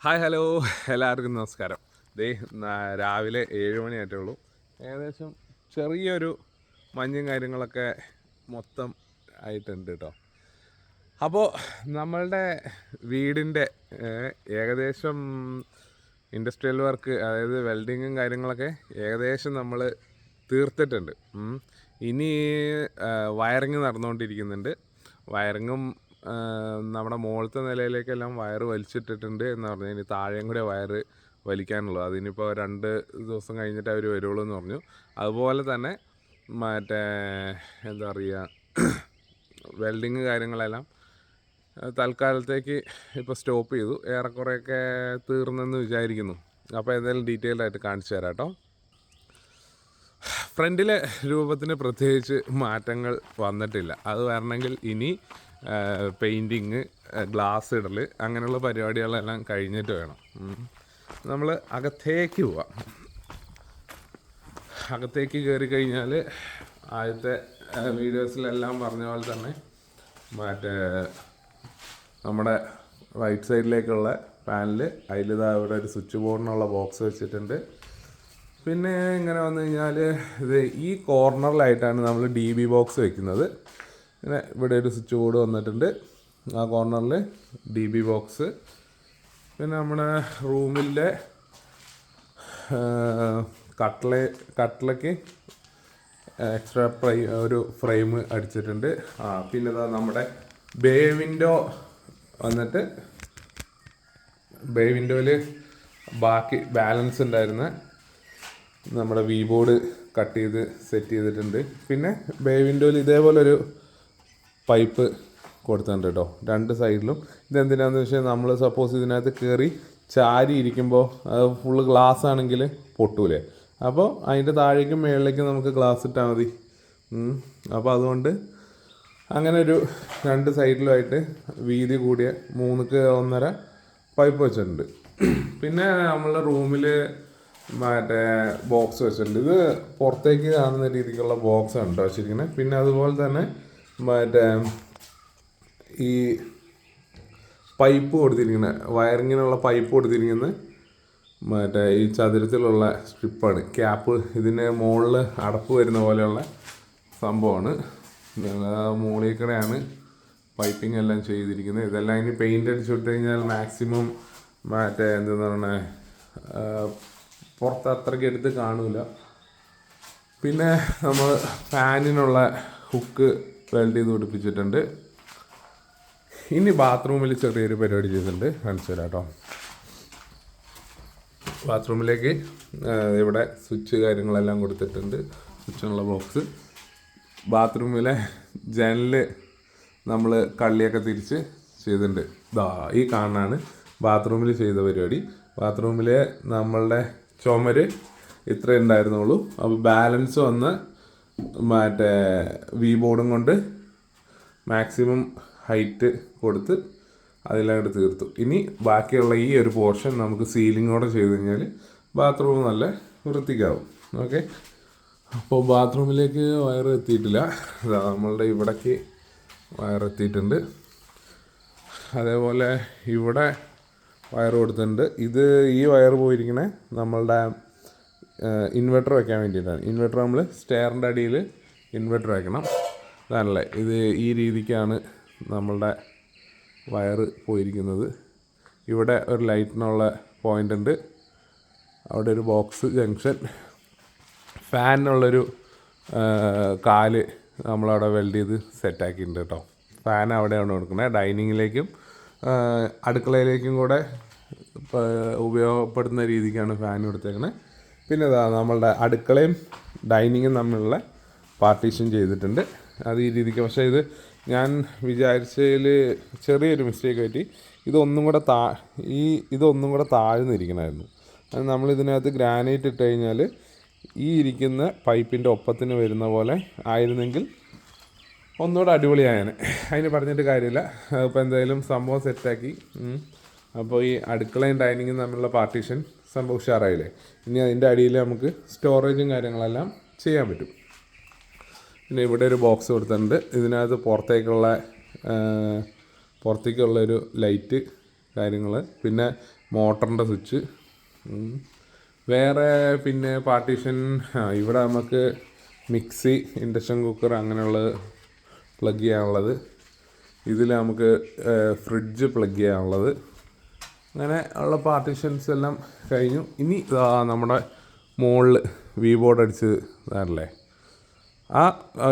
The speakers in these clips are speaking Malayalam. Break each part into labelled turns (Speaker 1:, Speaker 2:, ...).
Speaker 1: ഹായ് ഹലോ എല്ലാവർക്കും നമസ്കാരം. രാവിലെ 7 മണിയായിട്ടേ ഉള്ളൂ. ഏകദേശം ചെറിയൊരു മഞ്ഞും കാര്യങ്ങളൊക്കെ മൊത്തം ആയിട്ടുണ്ട് കേട്ടോ. അപ്പോൾ നമ്മളുടെ വീടിൻ്റെ ഏകദേശം ഇൻഡസ്ട്രിയൽ വർക്ക്, അതായത് വെൽഡിങ്ങും കാര്യങ്ങളൊക്കെ ഏകദേശം നമ്മൾ തീർത്തിട്ടുണ്ട്. ഇനി വയറിങ് നടന്നുകൊണ്ടിരിക്കുന്നുണ്ട്. വയറിങ്ങും നമ്മുടെ മുകളിലത്തെ നിലയിലേക്കെല്ലാം വയറ് വലിച്ചിട്ടിട്ടുണ്ട് എന്ന് പറഞ്ഞു. ഇനി താഴെയും കൂടെ വയറ് വലിക്കാനുള്ളൂ. അതിനിപ്പോൾ 2 ദിവസം കഴിഞ്ഞിട്ട് അവർ വരുള്ളൂ എന്ന് പറഞ്ഞു. അതുപോലെ തന്നെ മറ്റേ എന്താ പറയുക, വെൽഡിങ് കാര്യങ്ങളെല്ലാം തൽക്കാലത്തേക്ക് ഇപ്പോൾ സ്റ്റോപ്പ് ചെയ്തു. ഏറെക്കുറെയൊക്കെ തീർന്നെന്ന് വിചാരിക്കുന്നു. അപ്പോൾ ഏതായാലും ഡീറ്റെയിൽഡ് ആയിട്ട് കാണിച്ചു തരാം കേട്ടോ. ഫ്രണ്ടിലെ രൂപത്തിന് പ്രത്യേകിച്ച് മാറ്റങ്ങൾ വന്നിട്ടില്ല. അത് വരണമെങ്കിൽ ഇനി പെയിൻറ്റിങ്, ഗ്ലാസ് ഇടൽ, അങ്ങനെയുള്ള പരിപാടികളെല്ലാം കഴിഞ്ഞിട്ട് വേണം. നമ്മൾ അകത്തേക്ക് പോവാം. അകത്തേക്ക് കയറി കഴിഞ്ഞാൽ ആദ്യത്തെ വീഡിയോസിലെല്ലാം പറഞ്ഞ പോലെ തന്നെ മറ്റേ നമ്മുടെ റൈറ്റ് സൈഡിലേക്കുള്ള പാനൽ, അതിലിതാ ഇവിടെ ഒരു സ്വിച്ച് ബോർഡിനുള്ള ബോക്സ് വെച്ചിട്ടുണ്ട്. പിന്നെ ഇങ്ങനെ വന്നു കഴിഞ്ഞാൽ ഇത് ഈ കോർണറിലായിട്ടാണ് നമ്മൾ DB ബോക്സ് വെക്കുന്നത്. ഇങ്ങനെ ഇവിടെ ഒരു സ്വിച്ച് ബോർഡ് വന്നിട്ടുണ്ട്. ആ കോർണറിൽ DB ബോക്സ്. പിന്നെ നമ്മുടെ റൂമിലെ കട്ടിലയ്ക്ക് എക്സ്ട്രാ ഒരു ഫ്രെയിം അടിച്ചിട്ടുണ്ട്. പിന്നെ ഇതാ നമ്മുടെ ബേ വിൻഡോ വന്നിട്ട്, ബേ വിൻഡോയിൽ ബാക്കി ബാലൻസ് ഉണ്ടായിരുന്ന നമ്മുടെ വി ബോർഡ് കട്ട് ചെയ്ത് സെറ്റ് ചെയ്തിട്ടുണ്ട്. പിന്നെ ബേ വിൻഡോയിൽ ഇതേപോലൊരു പൈപ്പ് കൊടുത്തിട്ടുണ്ട് കേട്ടോ, 2 സൈഡിലും. ഇതെന്തിനാന്ന് വെച്ചാൽ നമ്മൾ സപ്പോസ് ഇതിനകത്ത് കയറി ചാരി ഇരിക്കുമ്പോൾ അത് ഫുള്ള് ഗ്ലാസ് ആണെങ്കിൽ പൊട്ടൂലേ. അപ്പോൾ അതിൻ്റെ താഴേക്കും മുകളിലേക്കും നമുക്ക് ഗ്ലാസ് ഇട്ടാൽ മതി. അപ്പോൾ അതുകൊണ്ട് അങ്ങനെ ഒരു 2 സൈഡിലുമായിട്ട് വീതി കൂടിയ 3x1.5 പൈപ്പ് വെച്ചിട്ടുണ്ട്. പിന്നെ നമ്മളുടെ റൂമിൽ മറ്റേ ബോക്സ് വെച്ചിട്ടുണ്ട്. ഇത് പുറത്തേക്ക് കാണുന്ന രീതിക്കുള്ള ബോക്സ് ആണ് കേട്ടോ വെച്ചിരിക്കുന്നത്. പിന്നെ അതുപോലെ തന്നെ മറ്റേ ഈ പൈപ്പ് കൊടുത്തിരിക്കുന്നത്, വയറിങ്ങിനുള്ള പൈപ്പ് കൊടുത്തിരിക്കുന്നത് മറ്റേ ഈ ചതുരത്തിലുള്ള സ്ട്രിപ്പാണ്, ക്യാപ്പ്. ഇതിന് മുകളിൽ അടപ്പ് വരുന്ന പോലെയുള്ള സംഭവമാണ്. മുകളിൽ കൂടെയാണ് പൈപ്പിംഗ് എല്ലാം ചെയ്തിരിക്കുന്നത്. ഇതെല്ലാം ഇനി പെയിൻ്റ് അടിച്ചുവിട്ട് കഴിഞ്ഞാൽ മാക്സിമം മറ്റേ എന്തെന്ന് പറഞ്ഞാൽ പുറത്ത് അത്രയ്ക്ക് എടുത്ത് കാണില്ല. പിന്നെ നമ്മൾ ഫാനിനുള്ള ഹുക്ക് വെൽഡ് ചെയ്ത് പിടിപ്പിച്ചിട്ടുണ്ട്. ഇനി ബാത്റൂമിൽ ചെറിയൊരു പരിപാടി ചെയ്തിട്ടുണ്ട്, കാണിച്ചു തരാം കേട്ടോ. ബാത്റൂമിലേക്ക് ഇവിടെ സ്വിച്ച് കാര്യങ്ങളെല്ലാം കൊടുത്തിട്ടുണ്ട്, സ്വിച്ചിനുള്ള ബോക്സ്. ബാത്റൂമിലെ ജനൽ നമ്മൾ കള്ളിയൊക്കെ തിരിച്ച് ചെയ്തിട്ടുണ്ട്. ഈ കാണാനാണ് ബാത്റൂമിൽ ചെയ്ത പരിപാടി. ബാത്റൂമിലെ നമ്മളുടെ ചുമര് ഇത്രേ ഉണ്ടായിരുന്നുള്ളൂ. അപ്പോൾ ബാലൻസ് വന്ന് മറ്റേ വി ബോർഡും കൊണ്ട് മാക്സിമം ഹൈറ്റ് കൊടുത്ത് അതിലങ്ങോട്ട് തീർത്തു. ഇനി ബാക്കിയുള്ള ഈ ഒരു പോർഷൻ നമുക്ക് സീലിങ്ങോടെ ചെയ്ത് കഴിഞ്ഞാൽ ബാത്റൂം നല്ല വൃത്തിക്കാവും. ഓക്കെ, അപ്പോൾ ബാത്റൂമിലേക്ക് വയർ എത്തിയിട്ടില്ല. നമ്മളുടെ ഇവിടേക്ക് വയർ എത്തിയിട്ടുണ്ട്. അതേപോലെ ഇവിടെ വയർ കൊടുത്തിട്ടുണ്ട്. ഈ വയർ പോയിരിക്കണേ നമ്മളുടെ ഇൻവെർട്ടർ വയ്ക്കാൻ വേണ്ടിയിട്ടാണ്. ഇൻവെർട്ടർ നമ്മൾ സ്റ്റെയറിൻ്റെ അടിയിൽ ഇൻവെർട്ടർ വയ്ക്കണം. അതാണല്ലേ, ഇത് ഈ രീതിക്കാണ് നമ്മളുടെ വയർ പോയിരിക്കുന്നത്. ഇവിടെ ഒരു ലൈറ്റിനുള്ള പോയിൻ്റ് ഉണ്ട്, അവിടെ ഒരു ബോക്സ് ജംഗ്ഷൻ, ഫാനിനുള്ളൊരു കാല് നമ്മളവിടെ വെൽഡ് ചെയ്ത് സെറ്റാക്കിയിട്ടുണ്ട് കേട്ടോ. ഫാൻ അവിടെയാണ് കൊടുക്കുന്നത്. ഡൈനിങ്ങിലേക്കും അടുക്കളയിലേക്കും കൂടെ ഉപയോഗപ്പെടുന്ന രീതിക്കാണ് ഫാൻ കൊടുത്തേക്കുന്നത്. പിന്നെ നമ്മളുടെ അടുക്കളയും ഡൈനിങ്ങും തമ്മിലുള്ള പാർട്ടീഷൻ ചെയ്തിട്ടുണ്ട്. അത് ഈ രീതിക്ക്. പക്ഷേ ഇത് ഞാൻ വിചാരിച്ചതിൽ ചെറിയൊരു മിസ്റ്റേക്ക് പറ്റി. ഇതൊന്നും കൂടെ താഴ്ന്നിരിക്കണമായിരുന്നു. അത് നമ്മളിതിനകത്ത് ഗ്രാനൈറ്റ് ഇട്ട് കഴിഞ്ഞാൽ ഈ ഇരിക്കുന്ന പൈപ്പിൻ്റെ ഒപ്പത്തിന് വരുന്ന പോലെ ആയിരുന്നെങ്കിൽ ഒന്നുകൂടെ അടിപൊളിയായാണ്. അതിന് പറഞ്ഞിട്ട് കാര്യമില്ല. അപ്പോൾ എന്തായാലും സംഭവം സെറ്റാക്കി. അപ്പോൾ ഈ അടുക്കളയും ഡൈനിങ്ങും തമ്മിലുള്ള പാർട്ടീഷൻ സംഭവം ഉഷാറായില്ലേ. ഇനി അതിൻ്റെ അടിയിൽ നമുക്ക് സ്റ്റോറേജും കാര്യങ്ങളെല്ലാം ചെയ്യാൻ പറ്റും. പിന്നെ ഇവിടെ ഒരു ബോക്സ് കൊടുത്തിട്ടുണ്ട്. ഇതിനകത്ത് പുറത്തേക്കുള്ളൊരു ലൈറ്റ് കാര്യങ്ങൾ. പിന്നെ മോട്ടറിൻ്റെ സ്വിച്ച്. വേറെ പിന്നെ പാർട്ടീഷൻ ഇവിടെ നമുക്ക് മിക്സി, ഇൻഡക്ഷൻ കുക്കർ അങ്ങനെയുള്ള പ്ലഗ് ചെയ്യാനുള്ളത്. ഇതിൽ നമുക്ക് ഫ്രിഡ്ജ് പ്ലഗ് ചെയ്യാനുള്ളത്. അങ്ങനെ ഉള്ള പാർട്ടീഷൻസ് എല്ലാം കഴിഞ്ഞു. ഇനി നമ്മുടെ മുകളിൽ വി ബോർഡ് അടിച്ച് തരല്ലേ, ആ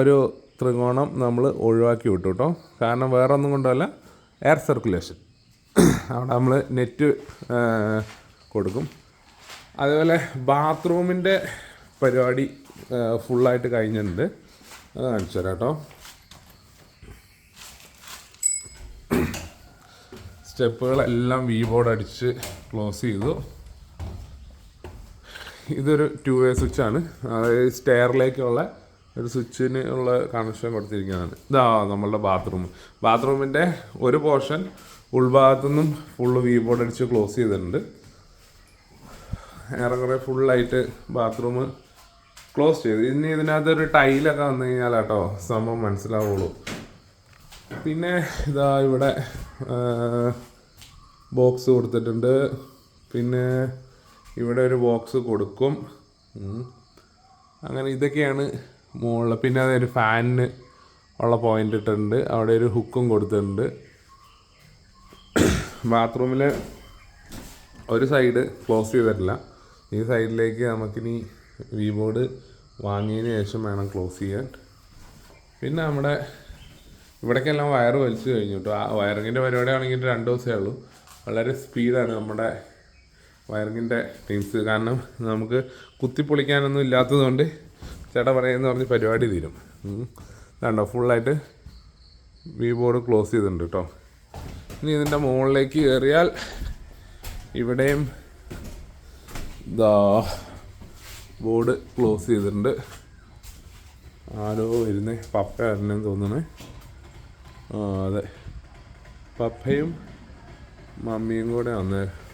Speaker 1: ഒരു ത്രികോണം നമ്മൾ ഒഴിവാക്കി വിട്ടു കേട്ടോ. കാരണം വേറെ ഒന്നും കൊണ്ടല്ല, എയർ സർക്കുലേഷൻ. അവിടെ നമ്മൾ നെറ്റ് കൊടുക്കും. അതുപോലെ ബാത്റൂമിൻ്റെ പരിപാടി ഫുള്ളായിട്ട് കഴിഞ്ഞിട്ടുണ്ട്. അത് കാണിച്ചു തരാം കേട്ടോ. സ്റ്റെപ്പുകളെല്ലാം വി ബോർഡ് അടിച്ച് ക്ലോസ് ചെയ്തു. ഇതൊരു 2-way സ്വിച്ചാണ്. അതായത് സ്റ്റെയറിലേക്കുള്ള ഒരു സ്വിച്ചിന് ഉള്ള കണക്ഷൻ കൊടുത്തിരിക്കുന്നതാണ്. ഇതാ നമ്മളുടെ ബാത്റൂമിൻ്റെ ഒരു പോർഷൻ ഉൾഭാഗത്തു നിന്നും ഫുള്ള് വി ബോർഡ് അടിച്ച് ക്ലോസ് ചെയ്തിട്ടുണ്ട്. ഏറെക്കുറെ ഫുള്ളായിട്ട് ബാത്റൂം ക്ലോസ് ചെയ്തു. ഇനി ഇതിനകത്തൊരു ടൈലൊക്കെ വന്നു കഴിഞ്ഞാൽ കേട്ടോ സംഭവം മനസ്സിലാവുള്ളൂ. പിന്നെ ഇതാ ഇവിടെ ബോക്സ് കൊടുത്തിട്ടുണ്ട്. പിന്നെ ഇവിടെ ഒരു ബോക്സ് കൊടുക്കും. അങ്ങനെ ഇതൊക്കെയാണ് മുകളിൽ. പിന്നെ അതൊരു ഫാനിന് ഉള്ള പോയിൻ്റ് ഇട്ടിട്ടുണ്ട്. അവിടെ ഒരു ഹുക്കും കൊടുത്തിട്ടുണ്ട്. ബാത്റൂമിൽ ഒരു സൈഡ് ക്ലോസ് ചെയ്തിട്ടില്ല. ഈ സൈഡിലേക്ക് നമുക്കിനി വി ബോർഡ് വാങ്ങിയതിന് ശേഷം വേണം ക്ലോസ് ചെയ്യാൻ. പിന്നെ നമ്മുടെ ഇവിടേക്കെല്ലാം വയറ് വലിച്ചു കഴിഞ്ഞു കേട്ടോ. ആ വയറിങ്ങിൻ്റെ പരിപാടി ആണെങ്കിൽ 2 ദിവസമേ ഉള്ളൂ. വളരെ സ്പീഡാണ് നമ്മുടെ വയറിങ്ങിൻ്റെ ടീംസ്. കാരണം നമുക്ക് കുത്തിപ്പൊളിക്കാനൊന്നും ഇല്ലാത്തതുകൊണ്ട് ചേട്ടാ പറയുമെന്ന് പറഞ്ഞ് പരിപാടി തീരും. കണ്ടോ ഫുള്ളായിട്ട് വി ബോർഡ് ക്ലോസ് ചെയ്തിട്ടുണ്ട് കേട്ടോ. ഇനി ഇതിൻ്റെ മുകളിലേക്ക് കയറിയാൽ ഇവിടെയും ഇതാ ബോർഡ് ക്ലോസ് ചെയ്തിട്ടുണ്ട്. ആരോ വരുന്നേ, പപ്പ വരണമെന്ന് തോന്നണേ. അതെ, പപ്പയും മമ്മിയും കൂടെ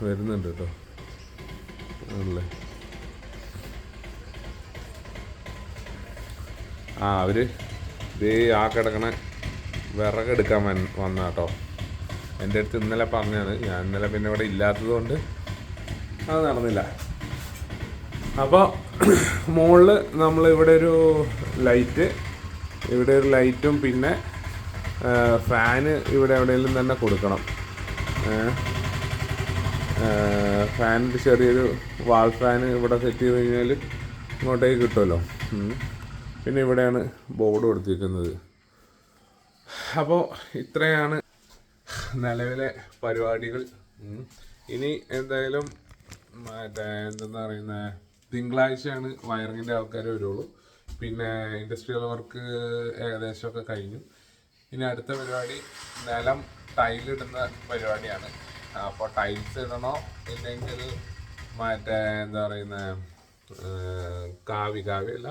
Speaker 1: വരുന്നുണ്ട് കേട്ടോ. ആണല്ലേ. അവർ ഇതേ ആ കിടക്കണ വിറകെടുക്കാൻ വന്ന കേട്ടോ. എൻ്റെ അടുത്ത് ഇന്നലെ പറഞ്ഞാണ്. ഞാൻ ഇന്നലെ പിന്നെ ഇവിടെ ഇല്ലാത്തത് കൊണ്ട് അത് നടന്നില്ല. അപ്പോൾ മുകളിൽ നമ്മളിവിടെ ഒരു ലൈറ്റ്, ഇവിടെ ഒരു ലൈറ്റും പിന്നെ ഫാന് ഇവിടെ എവിടെയെങ്കിലും തന്നെ കൊടുക്കണം. ഫാനിൻ്റെ ചെറിയൊരു വാൾ ഫാന് ഇവിടെ സെറ്റ് ചെയ്ത് കഴിഞ്ഞാൽ ഇങ്ങോട്ടേക്ക് കിട്ടുമല്ലോ. പിന്നെ ഇവിടെയാണ് ബോർഡ് കൊടുത്തിരിക്കുന്നത്. അപ്പോൾ ഇത്രയാണ് നിലവിലെ പരിപാടികൾ. ഇനി എന്തായാലും എന്തെന്ന് പറയുന്നത്, തിങ്കളാഴ്ചയാണ് വയറിങ്ങിൻ്റെ ആൾക്കാർ വരുള്ളൂ. പിന്നെ ഇൻഡസ്ട്രിയൽ വർക്ക് ഏകദേശമൊക്കെ കഴിഞ്ഞു. ഇനി അടുത്ത പരിപാടി നിലം ടൈലിടുന്ന പരിപാടിയാണ്. അപ്പോൾ ടൈൽസ് ഇടണോ ഇല്ലെങ്കിൽ എന്താ പറയുന്നത് കാവ്യല്ല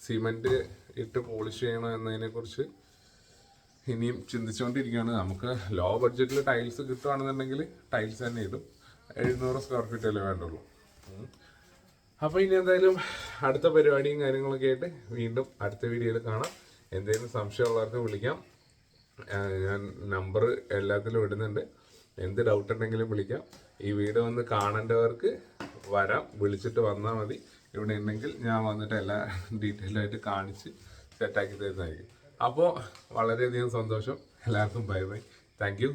Speaker 1: സിമൻറ്റ് ഇട്ട് പോളിഷ് ചെയ്യണോ എന്നതിനെക്കുറിച്ച് ഇനിയും ചിന്തിച്ചുകൊണ്ടിരിക്കുകയാണ്. നമുക്ക് ലോ ബഡ്ജറ്റിൽ ടൈൽസ് കിട്ടുകയാണെന്നുണ്ടെങ്കിൽ ടൈൽസ് തന്നെ ഇടും. 700 സ്ക്വയർ ഫീറ്റ് അല്ലേ വേണ്ടുള്ളൂ. അപ്പോൾ ഇനി എന്തായാലും അടുത്ത പരിപാടിയും കാര്യങ്ങളൊക്കെ ആയിട്ട് വീണ്ടും അടുത്ത വീഡിയോയിൽ കാണാം. എന്തെങ്കിലും സംശയമുള്ളവർക്ക് വിളിക്കാം. ഞാൻ നമ്പർ എല്ലാത്തിലും ഇടുന്നുണ്ട്. എന്ത് ഡൗട്ട് ഉണ്ടെങ്കിലും വിളിക്കാം. ഈ വീഡിയോ വന്ന് കാണേണ്ടവർക്ക് വരാം, വിളിച്ചിട്ട് വന്നാൽ മതി. ഇവിടെ ഉണ്ടെങ്കിൽ ഞാൻ വന്നിട്ട് എല്ലാ ഡീറ്റെയിലായിട്ട് കാണിച്ച് സെറ്റാക്കി തരുന്നതായിരിക്കും. അപ്പോൾ വളരെയധികം സന്തോഷം. എല്ലാവർക്കും ബൈ ബൈ. Thank you.